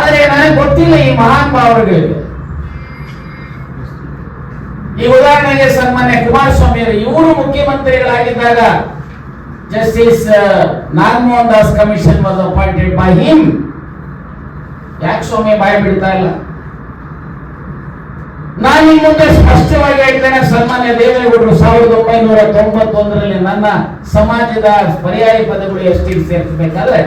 ಆದ್ರೆ ನನಗೆ ಗೊತ್ತಿಲ್ಲ ಈ ಮಹಾನ್ ಭಾವರುಗಳಿಗೆ. ಈ ಉದಾಹರಣೆಗೆ ಸನ್ಮಾನ್ಯ ಕುಮಾರಸ್ವಾಮಿ ಅವರು, ಇವರು ಮುಖ್ಯಮಂತ್ರಿಗಳಾಗಿದ್ದಾಗ justice Nagamohan Das commission was appointed by him. ಯಾಕೆ ಸ್ವಾಮಿ ಬಾಯಿ ಬಿಡ್ತಾ ಇಲ್ಲ? ನಾನು ಈ ಮುಂದೆ ಸ್ಪಷ್ಟವಾಗಿ ಹೇಳ್ತೇನೆ, ಸನ್ಮಾನ್ಯ ದೇವೇಗೌಡರು 1991ರಲ್ಲಿ ನನ್ನ ಸಮಾಜದ ಪರ್ಯಾಯ ಪದಗಳು ಎಷ್ಟಿಗೆ ಸೇರಿಸಬೇಕಾದ್ರೆ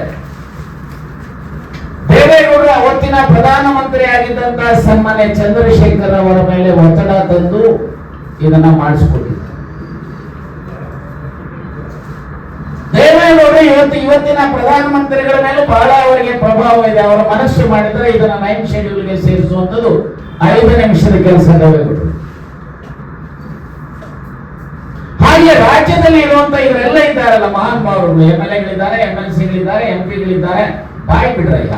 ದೇವೇಗೌಡರು ಅವತ್ತಿನ ಪ್ರಧಾನಮಂತ್ರಿ ಆಗಿದ್ದಂತಹ ಸನ್ಮಾನ್ಯ ಚಂದ್ರಶೇಖರ್ ಅವರ ಮೇಲೆ ಒತ್ತಡ ತಂದು ಇದನ್ನ ಮಾಡಿಸಿಕೊಟ್ಟಿದ್ದಾರೆ. ದೇವೇಗೌಡರು ಇವತ್ತಿನ ಪ್ರಧಾನಮಂತ್ರಿಗಳ ಮೇಲೆ ಬಹಳ ಅವರಿಗೆ ಪ್ರಭಾವ ಇದೆ. ಅವರ ಮನಸ್ಸು ಮಾಡಿದ್ರೆ ಇದನ್ನ 9th ಶೆಡ್ಯೂಲ್ಗೆ ಸೇರಿಸುವಂತದ್ದು 5 ನಿಮಿಷದ ಕೆಲಸ ದೇವೇಗೌಡರು. ಹಾಗೆ ರಾಜ್ಯದಲ್ಲಿ ಇರುವಂತ ಇವರೆಲ್ಲ ಇದ್ದಾರಲ್ಲ ಮಹಾನ್ ಭಾವರುಗಳು, MLA-ಗಳಿದ್ದಾರೆ, MLC-ಗಳಿದ್ದಾರೆ, MP-ಗಳಿದ್ದಾರೆ, ಬಾಯ್ ಬಿಡ್ರಯ್ಯ.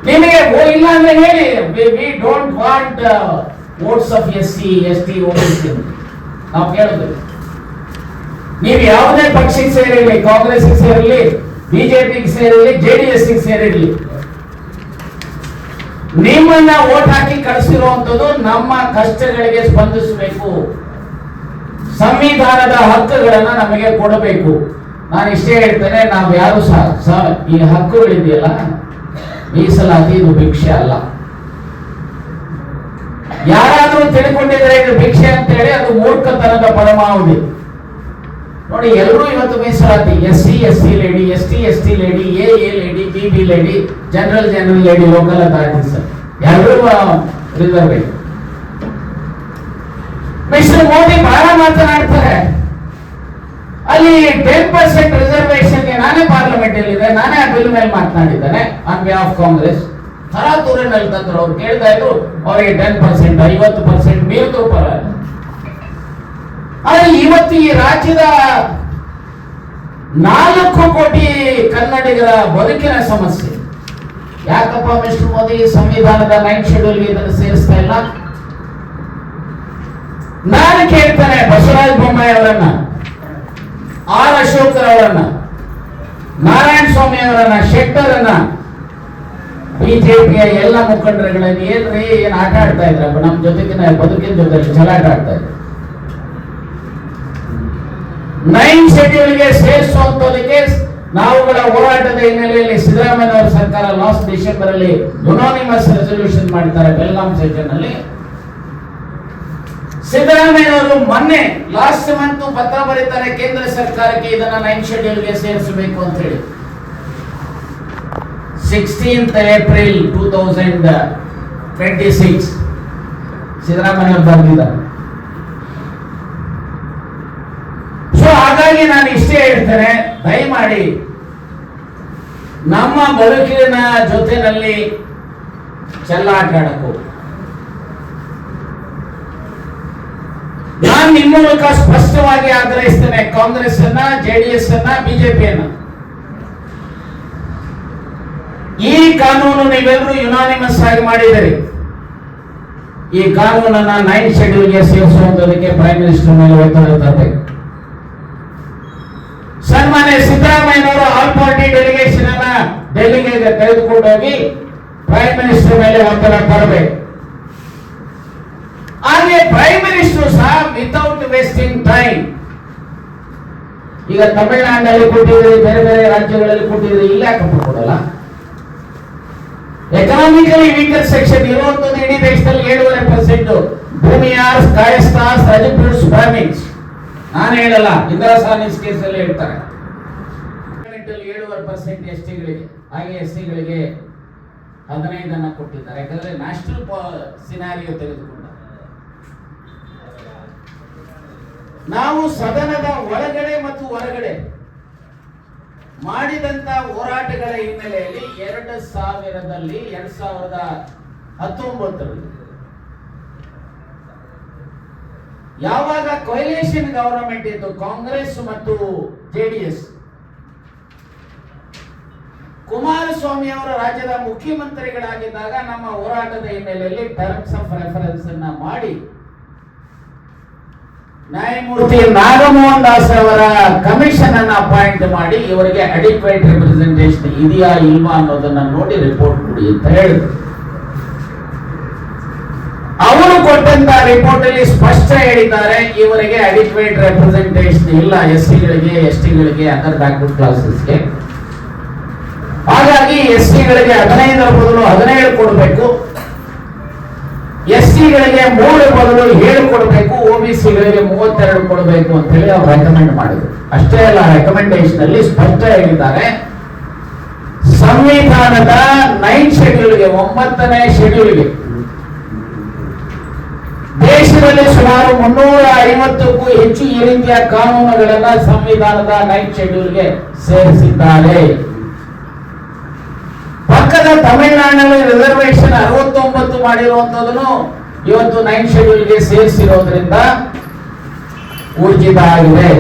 ನಿಮಗೆ ಇಲ್ಲ ಅಂದ್ರೆ ಹೇಳಿ, we don't want votes of SC, ST ನಾವು ಕೇಳಿದ್ವಿ. ನೀವು ಯಾವುದೇ ಪಕ್ಷಕ್ಕೆ ಸೇರಿರಲಿ, ಕಾಂಗ್ರೆಸ್ಗೆ ಸೇರಿರಲಿ, ಬಿಜೆಪಿಗೆ ಸೇರಿರಲಿ, JDS ಸೇರಿರಲಿ, ನಿಮ್ಮನ್ನ ವೋಟ್ ಹಾಕಿ ಕಳಿಸಿರುವಂತದ್ದು ನಮ್ಮ ಕಷ್ಟಗಳಿಗೆ ಸ್ಪಂದಿಸಬೇಕು, ಸಂವಿಧಾನದ ಹಕ್ಕುಗಳನ್ನ ನಮಗೆ ಕೊಡಬೇಕು. ನಾನು ಇಷ್ಟೇ ಹೇಳ್ತೇನೆ, ನಾವು ಯಾರು ಸಹ ಈ ಹಕ್ಕುಗಳಿದೆಯಲ್ಲ, ಮೀಸಲಾತಿ ಇದು ಭಿಕ್ಷೆ ಅಲ್ಲ. ಯಾರಾದ್ರೂ ತಿಳ್ಕೊಂಡಿದ್ರೆ ಇದು ಭಿಕ್ಷೆ ಅಂತ ಹೇಳಿ ಅದು ಮೂರ್ಖತನದ ಪರಮಾವಧಿ. ನೋಡಿ, ಎಲ್ಲರೂ ಇವತ್ತು ಮೀಸಲಾತಿ, SC lady, ST lady, AA lady, BB lady, general lady, local authorities ಎಲ್ಲರೂ ರಿಸರ್ವೇಶನ್. ಮಿಸ್ಟರ್ ಮೋದಿ ಬಹಳ ಮಾತನಾಡ್ತಾರೆ. ಅಲ್ಲಿ 10% ರಿಸರ್ವೇಶನ್ ನಾನೇ ಪಾರ್ಲಿಮೆಂಟ್ ಅಲ್ಲಿ ಇದೆ, ನಾನೇ ಆ ಬಿಲ್ ಮೇಲೆ ಮಾತನಾಡಿದ್ದೇನೆ ಆನ್ ಬಿಹಾಫ್ ಆಫ್ ಕಾಂಗ್ರೆಸ್. ತರಾತುರಿನಲ್ಲಿ ತಂದ್ರು. ಅವ್ರು ಕೇಳ್ತಾ ಇದ್ರು ಅವರಿಗೆ 10%, 50% ಮೀರಿದ್ರು ಪರವಾಗಿಲ್ಲ. ಆದರೆ ಇವತ್ತು ಈ ರಾಜ್ಯದ 4 ಕೋಟಿ ಕನ್ನಡಿಗರ ಬದುಕಿನ ಸಮಸ್ಯೆ ಯಾಕಪ್ಪ ಮಿಸ್ಟರ್ ಮೋದಿ ಸಂವಿಧಾನದ 9th ಶೆಡ್ಯೂಲ್ಗೆ ಇದನ್ನು ಸೇರಿಸ್ತಾ ಇಲ್ಲ? ನಾನು ಕೇಳ್ತೇನೆ ಬಸವರಾಜ ಬೊಮ್ಮಾಯಿ ಅವರನ್ನ, ಆರ್ ಅಶೋಕರ್ ಅವರನ್ನ, ನಾರಾಯಣ ಸ್ವಾಮಿ ಅವರನ್ನ, ಶೆಟ್ಟರನ್ನ, ಬಿಜೆಪಿಯ ಎಲ್ಲ ಮುಖಂಡರುಗಳನ್ನ, ಏನ್ ಆಟ ಆಡ್ತಾ ಇದ್ರಪ್ಪ ನಮ್ಮ ಜೊತೆಗಿನ ಬದುಕಿನ ಜೊತೆ ಚಲಾಟ ಆಡ್ತಾ ಇದ್ರು. 9th ಶೆಡ್ಯೂಲ್ಗೆ ಸೇರಿಸುವಂತದಕ್ಕೆ ನಾವುಗಳ ಹೋರಾಟದ ಹಿನ್ನೆಲೆಯಲ್ಲಿ ಸಿದ್ದರಾಮಯ್ಯ ಸರ್ಕಾರ ಲಾಸ್ಟ್ ಡಿಸೆಂಬರ್ ಅಲ್ಲಿ ಯುನಾನಿಮಸ್ ರೆಸಲ್ಯೂಷನ್ ಮಾಡ್ತಾರೆ ಬೆಲ್ಗಾಂ ಸೆಷನ್ ಅಲ್ಲಿ. ಸಿದ್ದರಾಮಯ್ಯ ಅವರು ಮೊನ್ನೆ ಲಾಸ್ಟ್ ಮಂತ್ ಪತ್ರ ಬರೀತಾರೆ ಕೇಂದ್ರ ಸರ್ಕಾರಕ್ಕೆ, ಇದನ್ನ 9th ಶೆಡ್ಯೂಲ್ಗೆ ಸೇರಿಸಬೇಕು ಅಂತ ಹೇಳಿ. 16th ಏಪ್ರಿಲ್ 2026 ಸಿದ್ದರಾಮಯ್ಯ ಅವರು ಬರೆದಿದ್ದಾರೆ. ಸೊ ಹಾಗಾಗಿ ನಾನು ಇಷ್ಟೇ ಹೇಳ್ತೇನೆ, ದಯಮಾಡಿ ನಮ್ಮ ಬದುಕಿನ ಜೊತೆನಲ್ಲಿ ಚೆಲ್ಲಾಟ ಆಡಬೇಕು. ನಾನು ನಿಮ್ಮ ಮೂಲಕ ಸ್ಪಷ್ಟವಾಗಿ ಆಗ್ರಹಿಸ್ತೇನೆ, ಕಾಂಗ್ರೆಸ್ ಅನ್ನ, JDS ಅನ್ನ, ಬಿಜೆಪಿಯನ್ನ, ಈ ಕಾನೂನು ನೀವೆಲ್ಲರೂ ಯುನಾನಿಮಸ್ ಆಗಿ ಮಾಡಿದಿರಿ. ಈ ಕಾನೂನನ್ನ 9th ಶೆಡ್ಯೂಲ್ಗೆ ಸೇರಿಸುವಂತದಕ್ಕೆ ಪ್ರೈಮ್ ಮಿನಿಸ್ಟರ್ ಮೇಲೆ ಒತ್ತಡ ತರಬೇಕು. ಸನ್ಮಾನ್ಯ ಸಿದ್ದರಾಮಯ್ಯನವರು ಆಲ್ ಪಾರ್ಟಿ ಡೆಲಿಗೇಷನ್ ಅನ್ನ ಡೆಲ್ಲಿಗೆ ತೆಗೆದುಕೊಂಡು ಹೋಗಿ ಪ್ರೈಮ್ ಮಿನಿಸ್ಟರ್ ಮೇಲೆ ಒತ್ತಡ ತರಬೇಕು. ಹಾಗೆ ಪ್ರೈಮ್ ಮಿನಿಸ್ಟರ್ ಸಹ ವಿತೌಟ್ ವೇಸ್ಟಿಂಗ್ ಟೈಮ್, ಈಗ ತಮಿಳುನಾಡಿನಲ್ಲಿ ಕೊಟ್ಟಿದ್ರಿ, ಬೇರೆ ಬೇರೆ ರಾಜ್ಯಗಳಲ್ಲಿ ಕೊಟ್ಟಿದ್ರಿ, ಇಲ್ಲ ಯಾಕಪ್ಪ ಕೊಡಲ್ಲ? ಎಕನಾಮಿಕಲಿ ವೀಕರ್ ಸೆಕ್ಷನ್ ಇರುವಂತದ್ದು ಇಡೀ ದೇಶದಲ್ಲಿ 7.5% ಭೂಮಿಯ ಕಾಯಸ್ಥಾಸ್ ರಜಪೂಟ್ಸ್ ಬ್ರಾಹ್ಮಿನ್ಸ್. ನಾನು ಹೇಳಲ್ಲ, ಇಂದಿರಾ ಸಾನಿಸ್ ಕೇಸಲ್ಲಿ ಹೇಳ್ತಾರೆ 7.5% ST-ಗಳಿಗೆ, ಹಾಗೆ SC-ಗಳಿಗೆ 15 ಕೊಟ್ಟಿದ್ದಾರೆ. ಯಾಕಂದ್ರೆ ನ್ಯಾಷನಲ್ ಸಿನಾರಿಯೋ ತೆಗೆದುಕೊಂಡ ನಾವು ಸದನದ ಒಳಗಡೆ ಮತ್ತು ಹೊರಗಡೆ ಮಾಡಿದಂತ ಹೋರಾಟಗಳ ಹಿನ್ನೆಲೆಯಲ್ಲಿ 2019ರಲ್ಲಿ ಯಾವಾಗ ಕೊಯಲೇಷನ್ ಗವರ್ನಮೆಂಟ್ ಇತ್ತು, ಕಾಂಗ್ರೆಸ್ ಮತ್ತು JDS, ಕುಮಾರಸ್ವಾಮಿ ಅವರ ರಾಜ್ಯದ ಮುಖ್ಯಮಂತ್ರಿಗಳಾಗಿದ್ದಾಗ ನಮ್ಮ ಹೋರಾಟದ ಹಿನ್ನೆಲೆಯಲ್ಲಿ ಟರ್ಮ್ಸ್ ಆಫ್ ರೆಫರೆನ್ಸ್ ಅನ್ನ ಮಾಡಿ ನ್ಯಾಯಮೂರ್ತಿ ನಾಗಮೋಹನ್ ದಾಸ್ ಅವರ ಕಮಿಷನ್ ಅನ್ನು ಅಪಾಯಿಂಟ್ ಮಾಡಿ ಇವರಿಗೆ ಅಡಿಕ್ವೇಟ್ ರಿಪ್ರೆಸೆಂಟೇಷನ್ ಇದೆಯಾ ಇಲ್ವಾ ಅನ್ನೋದನ್ನ ನೋಡಿ ರಿಪೋರ್ಟ್ ಕೊಡಿ ಅಂತ ಹೇಳಿದ್ರು. ಅವರು ಕೊಟ್ಟಂತ ರಿಪೋರ್ಟ್ ಅಲ್ಲಿ ಸ್ಪಷ್ಟ ಹೇಳಿದ್ದಾರೆ, ಇವರಿಗೆ ಅಡಿಕ್ವೇಟ್ ರೆಪ್ರೆಸೆಂಟೇಷನ್ ಇಲ್ಲ SC-ಗಳಿಗೆ, ST-ಗಳಿಗೆ, ಅದರ್ ಬ್ಯಾಕ್ವರ್ಡ್ ಕ್ಲಾಸಸ್ಗೆ. ಹಾಗಾಗಿ SC-ಗಳಿಗೆ 15 ಬದಲು 17 ಕೊಡಬೇಕು, SC-ಗಳಿಗೆ 3 ಬದಲು 7 ಕೊಡಬೇಕು, OBC-ಗಳಿಗೆ 32 ಕೊಡಬೇಕು ಅಂತ ಹೇಳಿ ಅವ್ರು ರೆಕಮೆಂಡ್ ಮಾಡಿದ್ರು. ಅಷ್ಟೇ ಅಲ್ಲ, ರೆಕಮೆಂಡೇಶನ್ ಅಲ್ಲಿ ಸ್ಪಷ್ಟ ಹೇಳಿದ್ದಾರೆ, ಸಂವಿಧಾನದ 9th ಶೆಡ್ಯೂಲ್ಗೆ 9ನೇ ಶೆಡ್ಯೂಲ್ಗೆ ದೇಶದಲ್ಲಿ ಸುಮಾರು 350ಕ್ಕೂ ಹೆಚ್ಚು ಈ ರೀತಿಯ ಕಾನೂನುಗಳನ್ನ ಸಂವಿಧಾನದ 9th ಶೆಡ್ಯೂಲ್ಗೆ ಸೇರಿಸಿದ್ದಾರೆ. ಪಕ್ಕದ ತಮಿಳುನಾಡಿನಲ್ಲಿ ರಿಸರ್ವೇಶನ್ 69 ಮಾಡಿರುವಂತದನ್ನು ಇವತ್ತು 9th ಶೆಡ್ಯೂಲ್ಗೆ ಸೇರಿಸಿರೋದ್ರಿಂದ ಊರ್ಜಿತ ಆಗಿದೆ.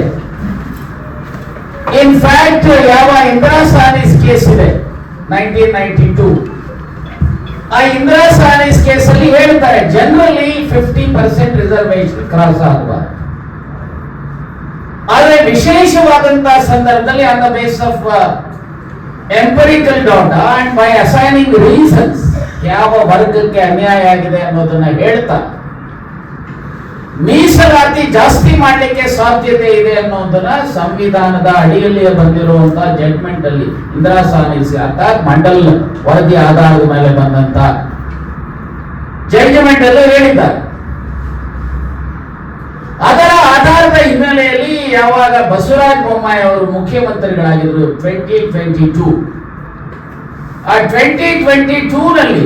ಇನ್ಫ್ಯಾಕ್ಟ್ ಯಾವ ಇಂದಿರಾ ಸಾನಿಸ್ ಕೇಸ್ ಇದೆ 1992, ಆ ಇಂದಿರಾ ಸಾನಿಸ್ ಕೇಸ್ ಅಲ್ಲಿ ಹೇಳ್ತಾರೆ ಜನರಲಿ 50% ರಿಸರ್ವೇಶನ್ ಕ್ರಾಸ್ ಆಗಬಾರದು, ಆದರೆ ವಿಶೇಷವಾದಂತಹ ಸಂದರ್ಭದಲ್ಲಿ on the base of empirical data and by assigning reasons ಯಾವ ವರ್ಗಕ್ಕೆ ಅನ್ಯಾಯ ಆಗಿದೆ ಅನ್ನೋದನ್ನ ಹೇಳ್ತಾ ಮೀಸಲಾತಿ ಜಾಸ್ತಿ ಮಾಡಲಿಕ್ಕೆ ಸಾಧ್ಯತೆ ಇದೆ ಅನ್ನೋದನ್ನ ಸಂವಿಧಾನದ ಅಡಿಯಲ್ಲಿ ಬಂದಿರುವಂತಹ ಜಡ್ಜ್ಮೆಂಟ್ ಅಲ್ಲಿ ಇಂದಿರಾ ಸಾನಿಸ್ ಅರ್ಥಾತ್ ಮಂಡಲ್ ವರದಿ ಆಧಾರದ ಮೇಲೆ ಬಂದಂತ ಜಡ್ಜ್ಮೆಂಟ್ ಅಲ್ಲಿ ಹೇಳಿದ್ದಾರೆ. ಅದರ ಆಧಾರದ ಹಿನ್ನೆಲೆಯಲ್ಲಿ ಯಾವಾಗ ಬಸವರಾಜ ಬೊಮ್ಮಾಯಿ ಅವರು ಮುಖ್ಯಮಂತ್ರಿಗಳಾಗಿದ್ರು 2022, ಆ 2022 ನಲ್ಲಿ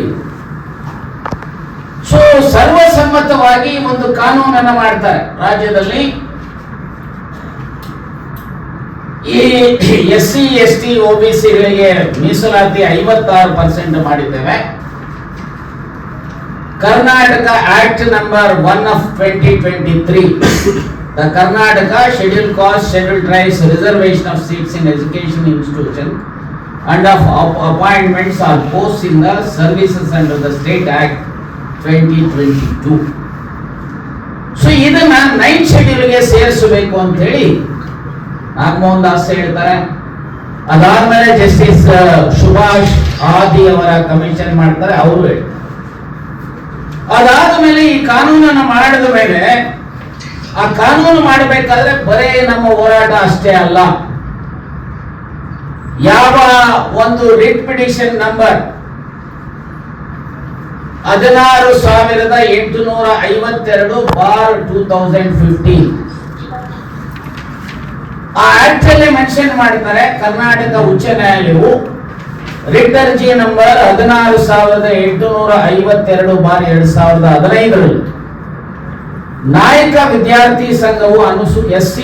ಸೊ ಸರ್ವಸಮ್ಮತವಾಗಿ ಒಂದು ಕಾನೂನನ್ನ ಮಾಡ್ತಾರೆ ರಾಜ್ಯದಲ್ಲಿ. ಈ SC, ST, OBC-ಗಳಿಗೆ ಮೀಸಲಾತಿ 56% ಮಾಡಿದ್ದೇವೆ. Karnataka act number 1 of 2023, the Karnataka Scheduled Caste, Scheduled Tribes Reservation of Seats in Education Institution and of appointments or posts in the services under the State Act 2022. So ಇದನ್ನ 9th ಶೆಡ್ಯೂಲ್ಗೆ ಸೇರಿಸಬೇಕು ಅಂತ ಹೇಳಿ ನಾಗಮೋಹನ್ ದಾಸ್ ಹೇಳ್ತಾರೆ. ಅದಾದ್ಮೇಲೆ justice Subhash ಆದಿ ಅವರ commission ಮಾಡ್ತಾರೆ, ಅವರು ಹೇಳ್ತಾರೆ. ಅದಾದ ಮೇಲೆ ಈ ಕಾನೂನನ್ನು ಮಾಡಿದ ಮೇಲೆ ಆ ಕಾನೂನು ಮಾಡಬೇಕಾದ್ರೆ ಬರೇ ನಮ್ಮ ಹೋರಾಟ ಅಷ್ಟೇ ಅಲ್ಲ, ಯಾವ ಒಂದು ರಿಟ್ ಪಿಟಿಷನ್ ನಂಬರ್ 16,852/2015 ಆ ಆಕ್ಟ್ ಅಲ್ಲಿ ಮೆನ್ಷನ್ ಮಾಡ್ತಾರೆ, ಕರ್ನಾಟಕ ಉಚ್ಚ ನ್ಯಾಯಾಲಯವು ರಿಟ್ ಅರ್ಜಿ ನಂಬರ್ 16,852/2015 ನಾಯಕ ವಿದ್ಯಾರ್ಥಿ ಸಂಘವು SC